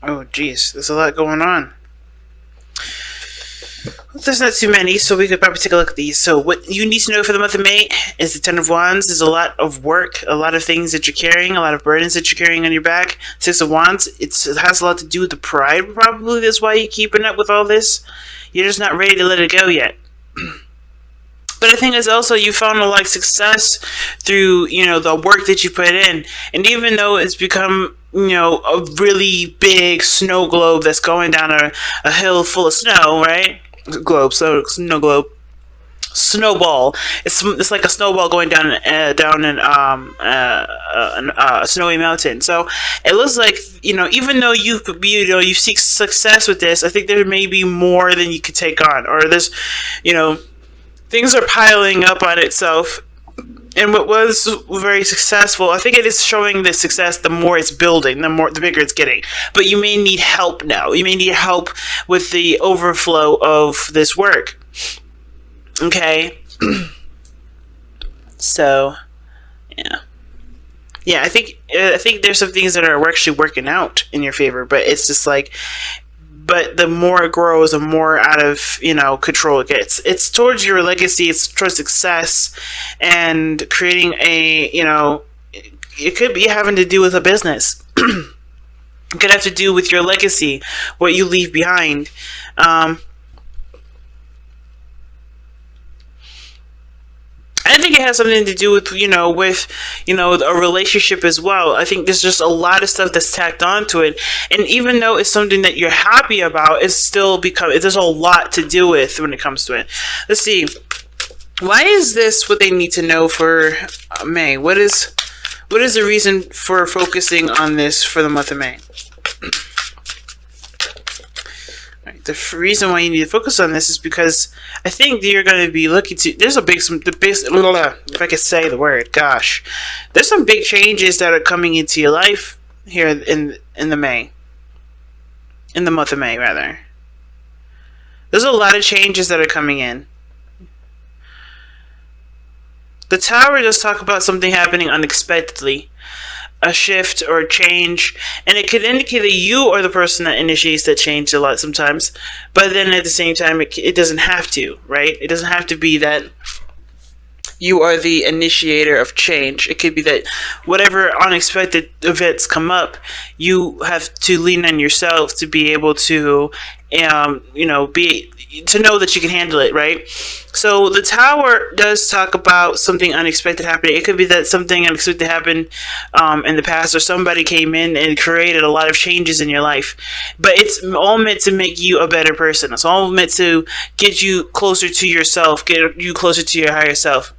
Oh, geez, there's a lot going on. There's not too many, so we could probably take a look at these. So what you need to know for the month of May is the Ten of Wands. There's a lot of work, a lot of things that you're carrying, a lot of burdens that you're carrying on your back. Six of Wands, it has a lot to do with the pride, probably. That's why you're keeping up with all this. You're just not ready to let it go yet. But I think it's also you found a lot of success through, the work that you put in. And even though it's become, a really big snow globe that's going down a hill full of snow, right? Snow globe. Snowball. It's like a snowball going down a snowy mountain. So it looks like, even though you seek success with this, I think there may be more than you could take on, or there's, things are piling up on itself. And what was very successful, I think it is showing the success the more it's building, the bigger it's getting. But you may need help now. You may need help with the overflow of this work. Okay? So, yeah. Yeah, I think there's some things that are actually working out in your favor, but it's just like, but the more it grows, the more out of, control it gets. It's towards your legacy, it's towards success, and creating it could be having to do with a business. It could have to do with your legacy, what you leave behind. I think it has something to do with, a relationship as well. I think there's just a lot of stuff that's tacked onto it. And even though it's something that you're happy about, there's a lot to do with when it comes to it. Let's see. Why is this what they need to know for May? What is the reason for focusing on this for the month of May? The reason why you need to focus on this is because I think you're going to be looking to. There's if I could say the word, gosh, there's some big changes that are coming into your life here in the month of May, rather. There's a lot of changes that are coming in. The Tower does talk about something happening unexpectedly. A shift or a change, and it could indicate that you are the person that initiates that change a lot sometimes, but then at the same time it doesn't have to, right? It doesn't have to be that you are the initiator of change. It could be that whatever unexpected events come up, you have to lean on yourself to be able to to know that you can handle it, right? So the Tower does talk about something unexpected happening. It could be that something unexpected happened in the past, or somebody came in and created a lot of changes in your life. But it's all meant to make you a better person. It's all meant to get you closer to yourself, get you closer to your higher self.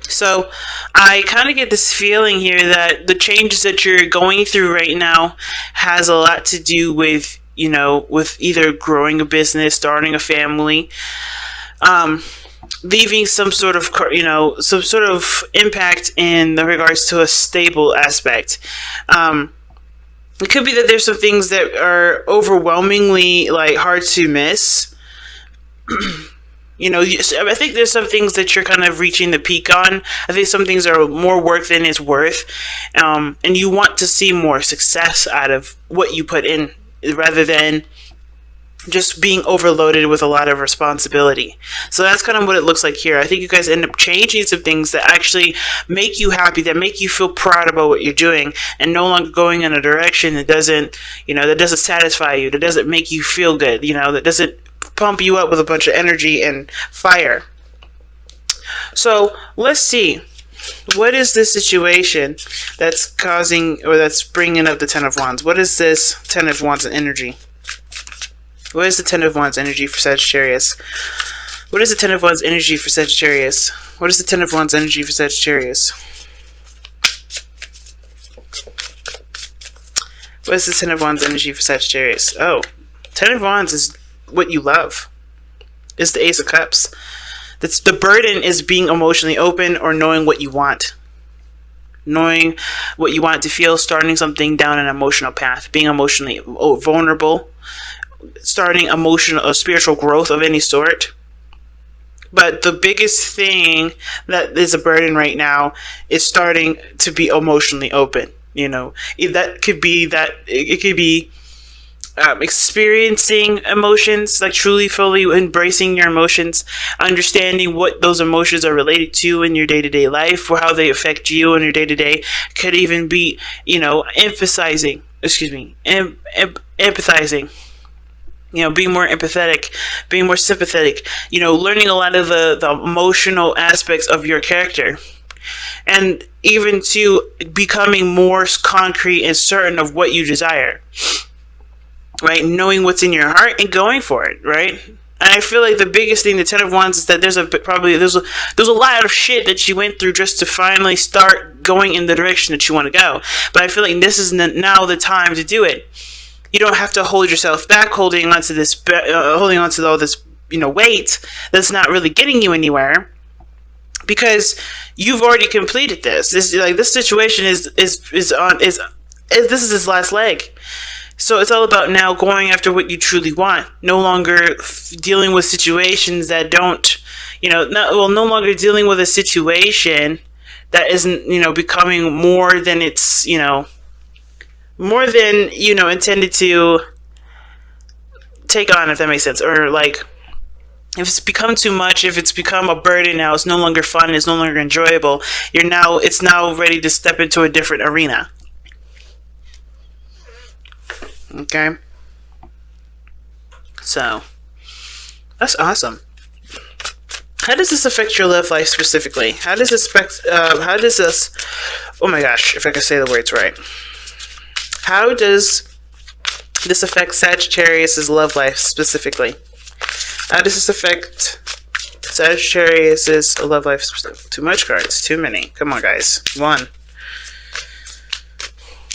So I kind of get this feeling here that the changes that you're going through right now has a lot to do with with either growing a business, starting a family, leaving some sort of impact in the regards to a stable aspect. It could be that there's some things that are overwhelmingly hard to miss. I think there's some things that you're kind of reaching the peak on. I think some things are more work than it's worth, and you want to see more success out of what you put in, rather than just being overloaded with a lot of responsibility. So that's kind of what it looks like here. I think you guys end up changing some things that actually make you happy, that make you feel proud about what you're doing, and no longer going in a direction that doesn't satisfy you, that doesn't make you feel good, that doesn't pump you up with a bunch of energy and fire. So let's see. What is this situation that's causing, or that's bringing up the Ten of Wands? What is this Ten of Wands energy? What is the Ten of Wands energy for Sagittarius? What is the Ten of Wands energy for Sagittarius? What is the Ten of Wands energy for Sagittarius? What is the Ten of Wands energy for Sagittarius? Oh, Ten of Wands is what you love. It's the Ace of Cups. That's the burden, is being emotionally open, or knowing what you want. Knowing what you want to feel, starting something down an emotional path, being emotionally vulnerable, starting emotional or spiritual growth of any sort. But the biggest thing that is a burden right now is starting to be emotionally open. That could be that it could be experiencing emotions, like truly fully embracing your emotions, understanding what those emotions are related to in your day-to-day life, or how they affect you in your day-to-day. Could even be, empathizing, being more empathetic, being more sympathetic, learning a lot of the emotional aspects of your character, and even to becoming more concrete and certain of what you desire, right? Knowing what's in your heart and going for it, right? And I feel like the biggest thing, the Ten of Wands, is that there's a lot of shit that you went through just to finally start going in the direction that you want to go. But I feel like this is now the time to do it. You don't have to hold yourself back, holding on to all this, weight that's not really getting you anywhere, because you've already completed this. This situation is this is his last leg. So it's all about now going after what you truly want. No longer dealing with situations that don't, no longer dealing with a situation that isn't, becoming more than it's, more than, intended to take on, if that makes sense. Or like, if it's become too much, if it's become a burden now, it's no longer fun, it's no longer enjoyable. It's now ready to step into a different arena. Okay, so that's awesome. How does this affect your love life specifically? How does this affect? Oh my gosh, if I can say the words right. How does this affect Sagittarius's love life specifically? How does this affect Sagittarius's love life specifically? Too much cards, too many. Come on, guys. One.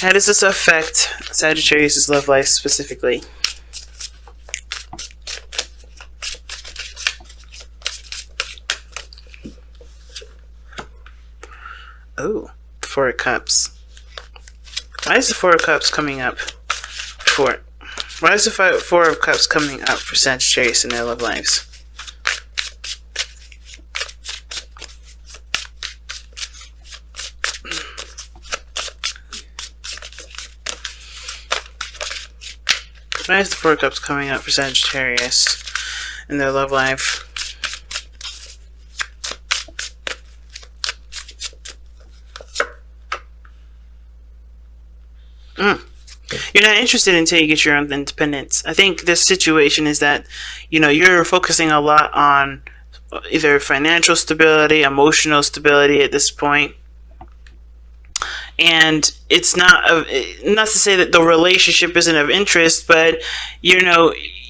How does this affect Sagittarius' love life specifically? Oh, Four of Cups. Why is the Four of Cups coming up? Why is the Four of Cups coming up for Sagittarius in their love lives? Why is the Four of Cups coming up for Sagittarius in their love life? You're not interested until you get your own independence. I think this situation is that, you're focusing a lot on either financial stability, emotional stability at this point. And it's not to say that the relationship isn't of interest, but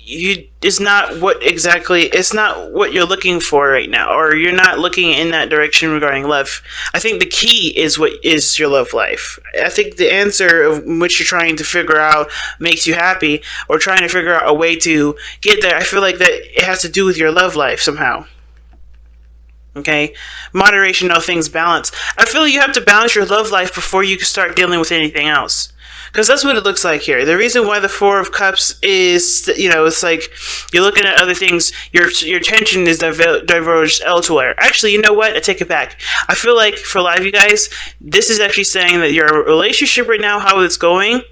it's not what you're looking for right now, or you're not looking in that direction regarding love. I think the key is what is your love life. I think the answer of which you're trying to figure out makes you happy, or trying to figure out a way to get there. I feel like that it has to do with your love life somehow. Okay, moderation, all things balance. I feel you have to balance your love life before you can start dealing with anything else, because that's what it looks like here. The reason why the Four of Cups is, it's like you're looking at other things. Your attention is diverged elsewhere. Actually, you know what? I take it back. I feel like for a lot of you guys, this is actually saying that your relationship right now, how it's going,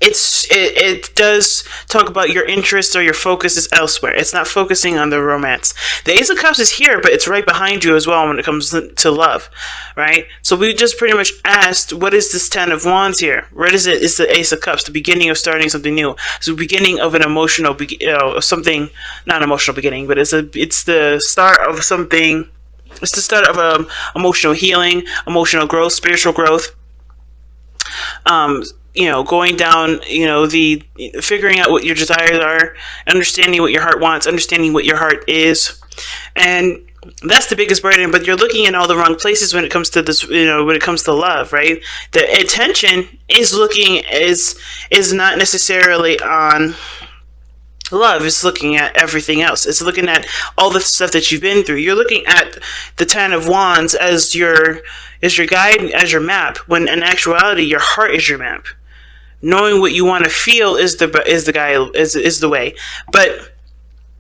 it does talk about your interest or your focus is elsewhere. It's not focusing on the romance. The Ace of Cups is here, but it's right behind you as well when it comes to love, right? So we just pretty much asked, what is this Ten of Wands here? What is it? It's the Ace of Cups, the beginning of starting something new. It's the beginning of an emotional, something, not emotional beginning, but it's the start of something. It's the start of emotional healing, emotional growth, spiritual growth. Going down, the figuring out what your desires are, understanding what your heart wants, understanding what your heart is. And that's the biggest burden, but you're looking in all the wrong places when it comes to this, when it comes to love, right? The attention is not necessarily on love. It's looking at everything else. It's looking at all the stuff that you've been through. You're looking at the Ten of Wands as your guide, as your map, when in actuality your heart is your map. Knowing what you want to feel is the way. But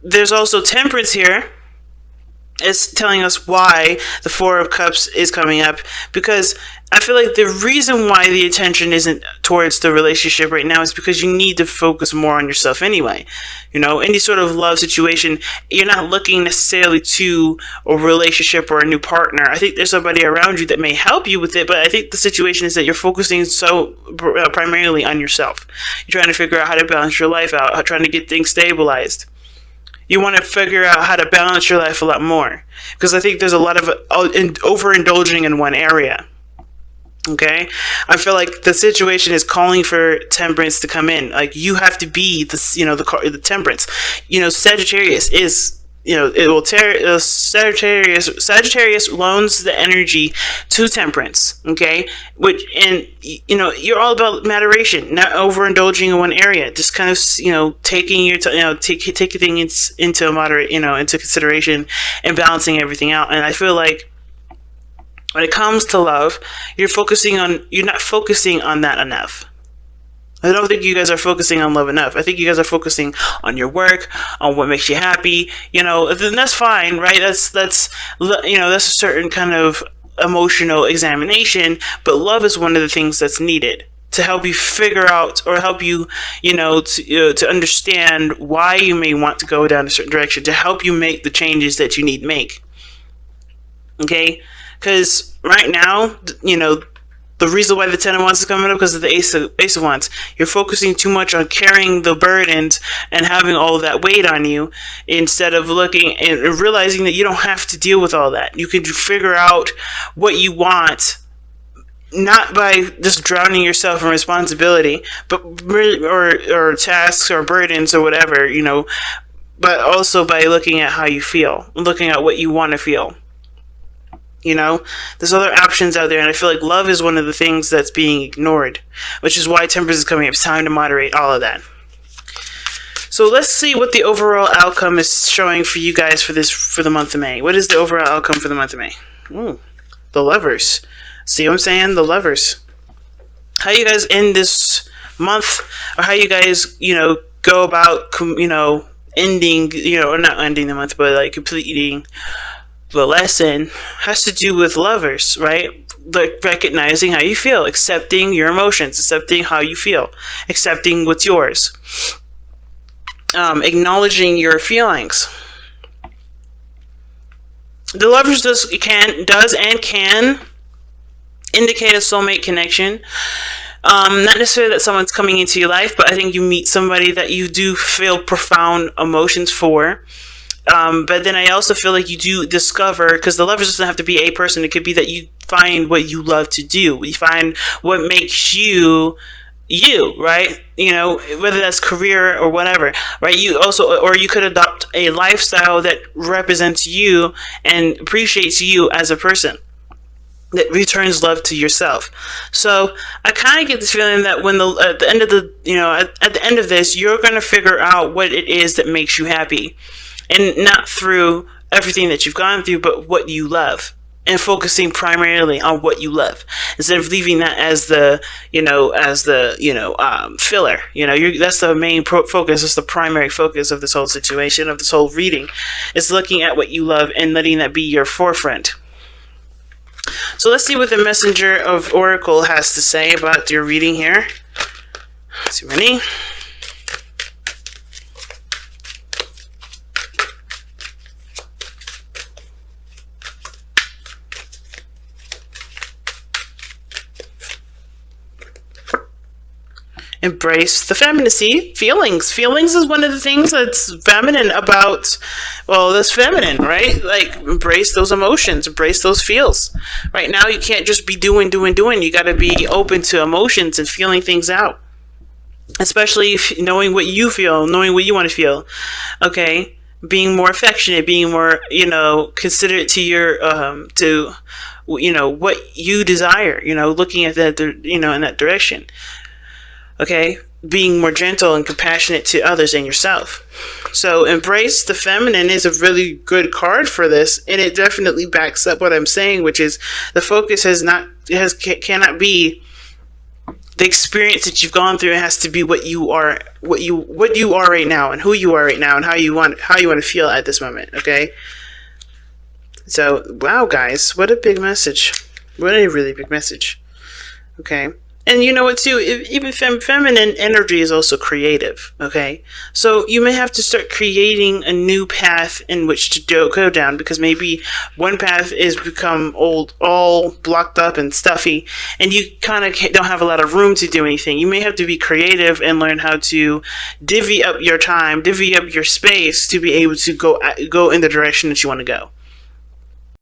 there's also temperance here, It's telling us why the Four of Cups is coming up, because I feel like the reason why the attention isn't towards the relationship right now is because you need to focus more on yourself anyway. Any sort of love situation, you're not looking necessarily to a relationship or a new partner. I think there's somebody around you that may help you with it, but I think the situation is that you're focusing so primarily on yourself. You're trying to figure out how to balance your life out, trying to get things stabilized. You want to figure out how to balance your life a lot more, because I think there's a lot of overindulging in one area. Okay, I feel like the situation is calling for temperance to come in. Like, you have to be the temperance. Sagittarius is, it will tear. Sagittarius loans the energy to temperance. Okay, you're all about moderation, not overindulging in one area. Just kind of taking your taking things into moderate into consideration and balancing everything out. And I feel like when it comes to love, you're not focusing on that enough. I don't think you guys are focusing on love enough. I think you guys are focusing on your work, on what makes you happy. Then that's fine, right? That's a certain kind of emotional examination. But love is one of the things that's needed to help you figure out, or help you, to understand why you may want to go down a certain direction, to help you make the changes that you need to make. Okay, because right now, the reason why the Ten of Wands is coming up because of the Ace of Wands. You're focusing too much on carrying the burdens and having all of that weight on you, instead of looking and realizing that you don't have to deal with all that. You can figure out what you want, not by just drowning yourself in responsibility, but or tasks or burdens or whatever, but also by looking at how you feel, looking at what you want to feel. There's other options out there, and I feel like love is one of the things that's being ignored, which is why temperance is coming up. It's time to moderate all of that. So let's see what the overall outcome is showing for you guys for the month of May. What is the overall outcome for the month of May? Ooh, the Lovers. See what I'm saying? The Lovers. How you guys end this month, or how you guys, go about, ending, or not ending the month, but like completing the lesson, has to do with lovers, right? Like recognizing how you feel, accepting your emotions, accepting how you feel, accepting what's yours, acknowledging your feelings. The Lovers does and can indicate a soulmate connection. Not necessarily that someone's coming into your life, but I think you meet somebody that you do feel profound emotions for. But then I also feel like you do discover, because the Lovers doesn't have to be a person. It could be that you find what you love to do. You find what makes you, right? Whether that's career or whatever, right? Or you could adopt a lifestyle that represents you and appreciates you as a person, that returns love to yourself. So I kind of get this feeling that when at the end of this, you're going to figure out what it is that makes you happy. And not through everything that you've gone through, but what you love, and focusing primarily on what you love, instead of leaving that as the filler. That's the main focus. It's the primary focus of this whole situation, of this whole reading. It's looking at what you love and letting that be your forefront. So let's see what the Messenger of Oracle has to say about your reading here. Too many. Embrace the femininity. Feelings is one of the things that's feminine about, that's feminine, right? Like, embrace those emotions, embrace those feels. Right now, you can't just be doing. You got to be open to emotions and feeling things out, especially knowing what you feel, knowing what you want to feel. Okay, being more affectionate, being more, considerate to your what you desire. Looking at that, in that direction. Okay, being more gentle and compassionate to others and yourself. So embrace the feminine is a really good card for this, and it definitely backs up what I'm saying, which is the focus cannot be the experience that you've gone through. It has to be what you are right now, and who you are right now, and how you want to feel at this moment. Okay, So, wow, guys, what a big message. What a really big message. Okay. And you know what, too? Even feminine energy is also creative. Okay. So you may have to start creating a new path in which to go down, because maybe one path is become old, all blocked up and stuffy, and you kind of don't have a lot of room to do anything. You may have to be creative and learn how to divvy up your time, divvy up your space to be able to go in the direction that you want to go.